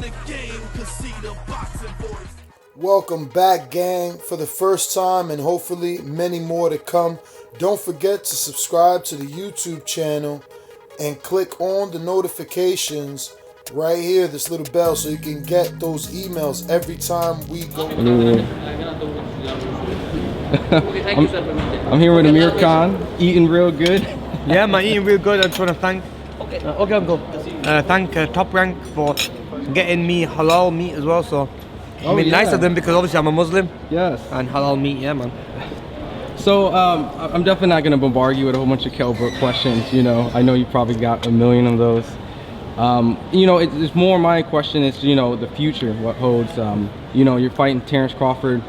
the game can see the boxing voice. Welcome back, gang, for the first time and hopefully many more to come. Don't forget to subscribe to the YouTube channel and click on the notifications right here, this little bell, so you can get those emails every time we go. I'm here with Amir Khan, eating real good. Yeah, man, eating real good. I just want to thank Top Rank for getting me halal meat as well. So nice of them, because obviously I'm a Muslim. Yes. And halal meat, yeah, man. So I'm definitely not gonna bombard you with a whole bunch of Kell Brook questions. You know, I know you probably got a million of those. You know, it's more my question is, you know, the future, what holds. You know, you're fighting Terrence Crawford,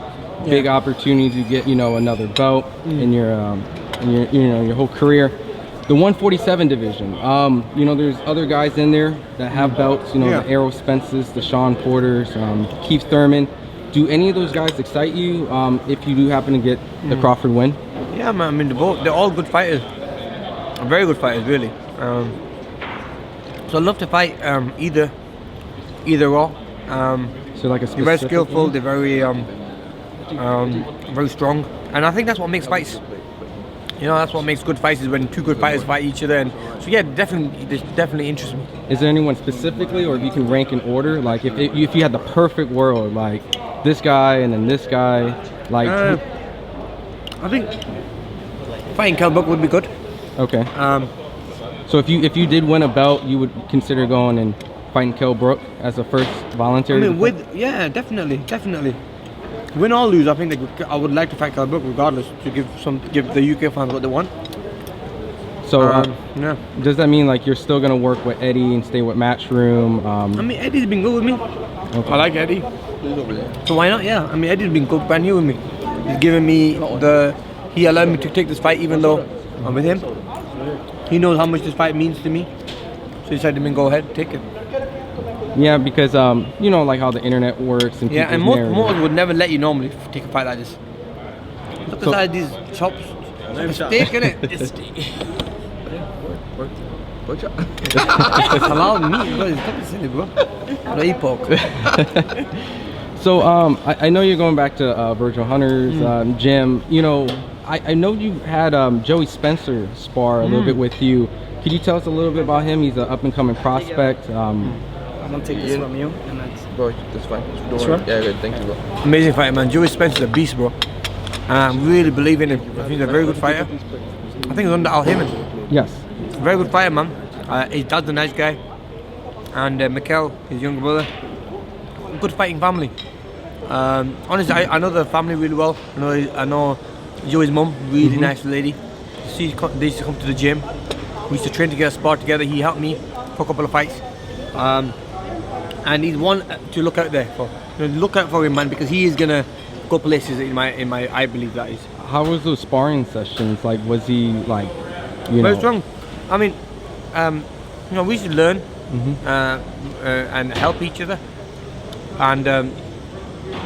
big opportunity to get, you know, another belt in your you know, your whole career. The 147 division, you know, there's other guys in there that have belts, you know, the Errol Spences, the Sean Porters, Keith Thurman. Do any of those guys excite you if you do happen to get the Crawford win? Yeah, man, I mean, they're all good fighters. Very good fighters, really. So I'd love to fight either or. So like a they're very skillful, they're very very strong. And I think that's what makes fights. You know, that's what makes good fights, is when two good fighters fight each other. And so yeah, definitely interests me. Is there anyone specifically, or if you can rank in order, like if you had the perfect world, like this guy and then this guy, like I think fighting Kell Brook would be good. Okay. So if you did win a belt, you would consider going and fighting Kell Brook as a first voluntary? I mean, definitely. Win or lose, I think I would like to fight Kell Brook regardless, to give the UK fans what they want. So yeah. Does that mean like you're still gonna work with Eddie and stay with Matchroom? I mean, Eddie's been good with me. Okay. I like Eddie. So why not? Yeah. I mean, Eddie's been good, brand new with me. He's given me he allowed me to take this fight even though I'm with him. He knows how much this fight means to me, so he said to me, go ahead, take it. Yeah, because you know, like how the internet works and and most promoters would never let you normally take a fight like this. Look at these chops. It's steak, innit? It's steak. It's halal meat, bro. It's fucking silly, bro. No eat pork. So I know you're going back to Virgil Hunter's gym. You know, I know you had Joey Spencer spar a little bit with you. Could you tell us a little bit about him? He's an up and coming prospect. I'm gonna take this from you, and that's bro, that's fine. Sure. Yeah, good. Thank you, bro. Amazing fighter, man. Joey Spencer's a beast, bro. And I really believe in him. I think he's a very good fighter. I think he's under Al Heyman. Yes. Very good fighter, man. His dad's a nice guy. And Mikel, his younger brother. Good fighting family. Honestly, I know the family really well. I know Joey's mum, really nice lady. They used to come to the gym. We used to train together, spar together. He helped me for a couple of fights. And he's one to look out there for. You know, look out for him, man, because he is gonna go places in my I believe that is. How was those sparring sessions? Like, was he like, you know? Very strong. I mean, you know, we should learn and help each other. And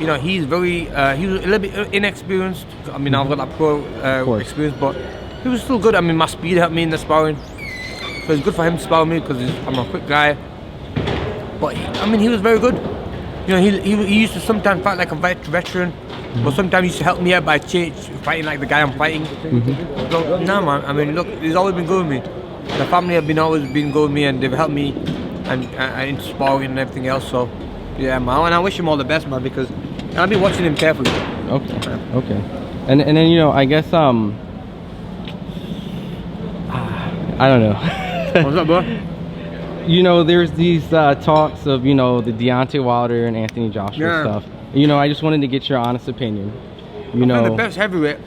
you know, he was a little bit inexperienced. I mean, I've got that pro experience, but he was still good. I mean, my speed helped me in the sparring, so it's good for him to spar with me because I'm a quick guy. But I mean, he was very good. You know, he used to sometimes fight like a veteran, but sometimes he used to help me out by fighting like the guy I'm fighting. So, no, man. I mean, look, he's always been good with me. The family have always been good with me, and they've helped me and in sparring and everything else. So, yeah, man. And I wish him all the best, man, because I'll be watching him carefully. Okay. And then, you know, I guess I don't know. What's up, bro? You know, there's these talks of, you know, the Deontay Wilder and Anthony Joshua stuff. You know, I just wanted to get your honest opinion. You know, the best heavyweight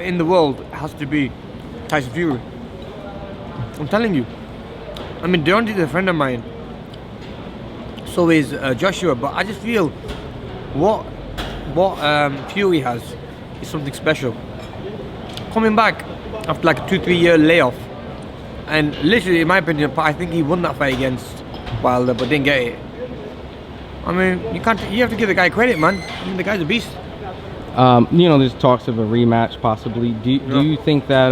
in the world has to be Tyson Fury. I'm telling you. I mean, Deontay is a friend of mine. So is Joshua, but I just feel what Fury has is something special. Coming back after like a 2-3 year layoff, and literally, in my opinion, I think he won that fight against Wilder, but didn't get it. I mean, you have to give the guy credit, man. I mean, the guy's a beast. You know, there's talks of a rematch possibly. Do you think that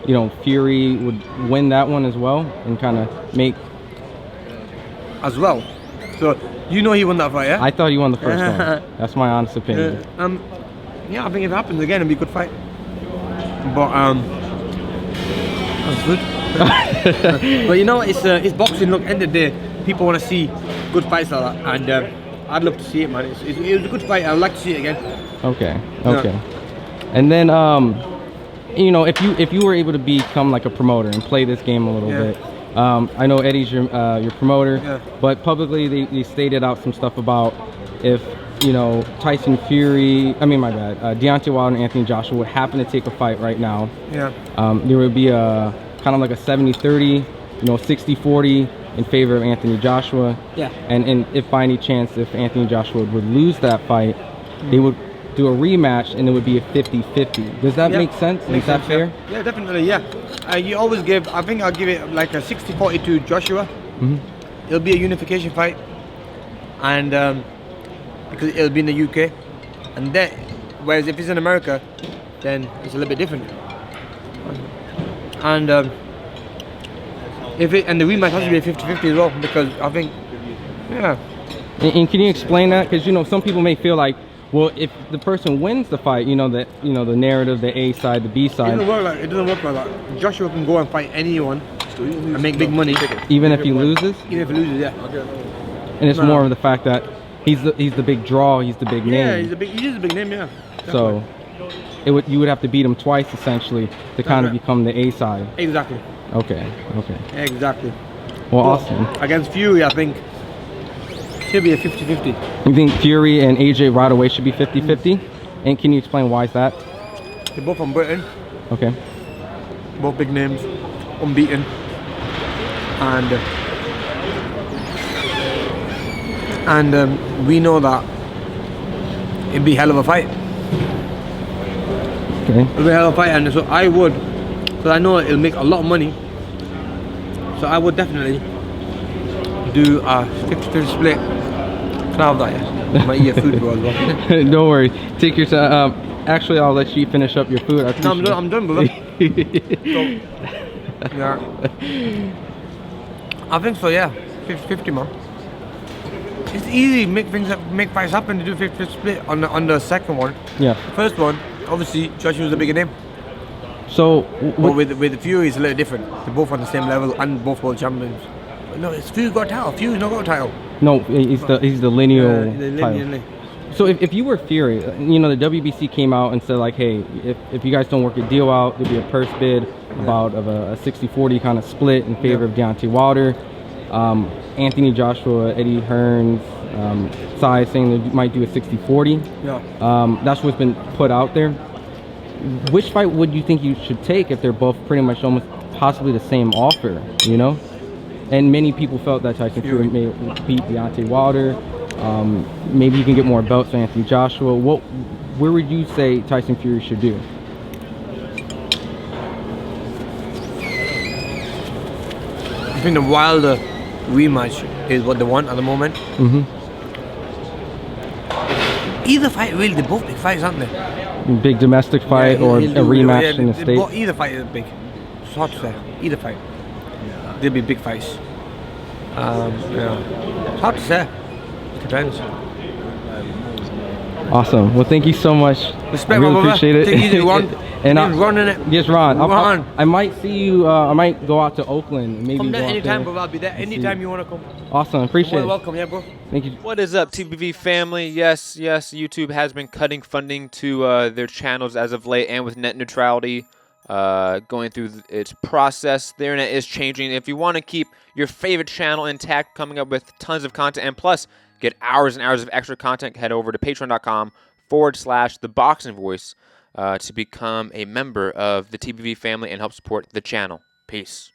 you know, Fury would win that one as well and kind of make. As well. So you know he won that fight, yeah? I thought he won the first one. That's my honest opinion. Yeah, I think if it happens again, it'll be a good fight. But that's good. But you know, it's boxing. Look, end of the day, people want to see good fights like that, and I'd love to see it, man. It was a good fight. I'd like to see it again. Okay. Yeah. And then, you know, if you were able to become like a promoter and play this game a little bit, I know Eddie's your promoter, but publicly they stated out some stuff about if, you know, Tyson Fury, Deontay Wilder and Anthony Joshua would happen to take a fight right now. Yeah. There would be a kind of like a 70-30, you know, 60-40 in favor of Anthony Joshua. Yeah. And if by any chance, if Anthony Joshua would lose that fight, they would do a rematch and it would be a 50-50. Does that make sense? Is that fair? Yeah, definitely, yeah. You always give, I think I'll give it like a 60-40 to Joshua. It'll be a unification fight. And because it'll be in the UK. And then, whereas if it's in America, then it's a little bit different. And the rematch has to be a 50-50 as well, because I think, yeah. And can you explain that? Because, you know, some people may feel like, well, if the person wins the fight, you know, the narrative, the A side, the B side. It doesn't work like that. Joshua can go and fight anyone and make big money. Even if he loses? Even if he loses, yeah. And it's more of the fact that he's the big draw, he's the big name. Yeah, he is a big name, yeah. So you would have to beat him twice essentially to kind of become the A side. Exactly. Okay. Exactly. Well, awesome. Against Fury, I think should be a 50-50. You think Fury and AJ right away should be 50-50? And can you explain why is that? They're both from Britain. Okay. Both big names, unbeaten, and we know that it'd be a hell of a fight. Okay. It'd be a hell of a fight, and so I would, because I know it'll make a lot of money. So I would definitely do a 50-50 split. Can I have that? Yeah. I might eat your food bro as well. Don't worry. Take your time. Actually, I'll let you finish up your food. No, I'm done, brother. So, yeah. I think so, yeah. 50-50, man. It's easy to make fights happen to do 50-50 split on the second one. Yeah. The first one, obviously, Joshua's a bigger name. So, but with the Fury, it's a little different. They're both on the same level and both world champions. But no, it's Fury got a title. Fury's not got a title. No, he's the lineal title. So if you were Fury, you know, the WBC came out and said like, hey, if you guys don't work a deal out, there'll be a purse bid about of a 60-40 kind of split in favor of Deontay Wilder. Anthony Joshua, Eddie Hearn's side saying they might do a 60-40. Yeah. That's what's been put out there. Which fight would you think you should take if they're both pretty much almost possibly the same offer, you know? And many people felt that Tyson Fury may beat Deontay Wilder. Maybe you can get more belts for Anthony Joshua. Where would you say Tyson Fury should do? I think the Wilder rematch is what they want at the moment. Either fight, really, they're both big fights, aren't they? Big domestic fight or a rematch in the States? Either fight is big. It's hard to say. Either fight. They'll be big fights. Yeah. It's hard to say. It depends. Awesome. Well, thank you so much. Respect, I really appreciate it. Take it easy, Ron. And Ron in it. Yes, Ron. Ron. I might see you. I might go out to Oakland. Maybe come go there out anytime, there bro. I'll be there anytime you want to come. Awesome. Appreciate it. Welcome, yeah, bro. Thank you. What is up, TBV family? Yes, YouTube has been cutting funding to their channels as of late, and with net neutrality going through its process, the internet is changing. If you want to keep your favorite channel intact, coming up with tons of content, and plus get hours and hours of extra content, head over to patreon.com/ThaBoxingVoice to become a member of the TBV family and help support the channel. Peace.